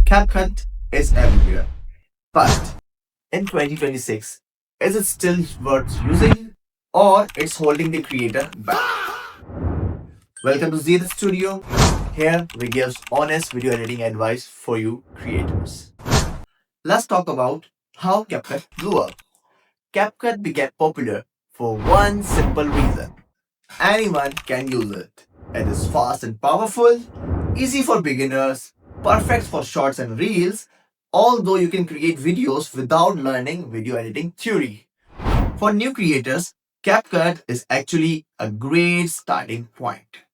CapCut is everywhere, but in 2026, is it still worth using or it's holding the creator back? Welcome to Z the Studio. Here we give honest video editing advice for you creators. Let's talk about how CapCut blew up. CapCut became popular for one simple reason. Anyone can use it. It is fast and powerful, easy for beginners, perfect for shorts and reels, although you can create videos without learning video editing theory. For new creators, CapCut is actually a great starting point.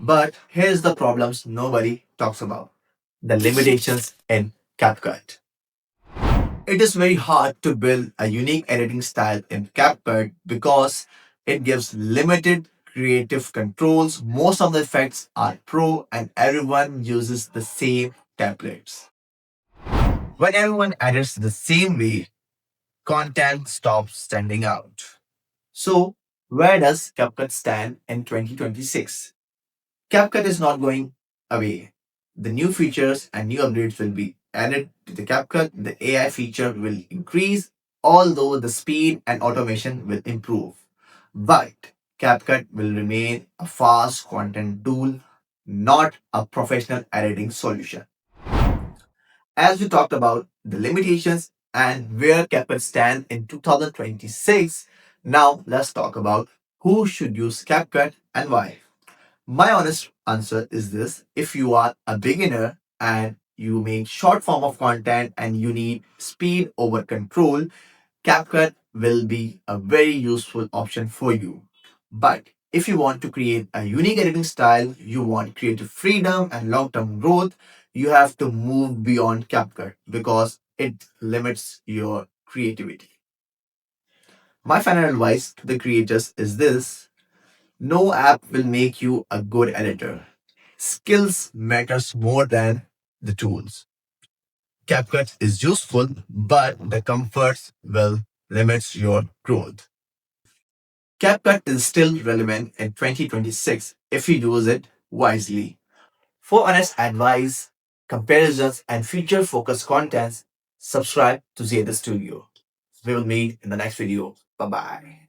But here's the problems nobody talks about: the limitations in CapCut. It is very hard to build a unique editing style in CapCut because it gives limited creative controls. Most of the effects are pro and everyone uses the same templates. When everyone edits the same way, content stops standing out. So, where does CapCut stand in 2026? CapCut is not going away. The new features and new updates will be added to the CapCut. The AI feature will increase, although the speed and automation will improve. But CapCut will remain a fast content tool, not a professional editing solution. As we talked about the limitations and where CapCut stands in 2026, now let's talk about who should use CapCut and why. My honest answer is this: if you are a beginner and you make short form of content and you need speed over control, CapCut will be a very useful option for you. But if you want to create a unique editing style, you want creative freedom and long term growth, you have to move beyond CapCut because it limits your creativity. My final advice to the creators is this: no app will make you a good editor. Skills matters more than the tools. CapCut is useful, but the comforts will limit your growth. CapCut is still relevant in 2026 if you use it wisely. For honest advice, comparisons, and future focused contents, subscribe to Zeta Studio. We will meet in the next video. Bye bye.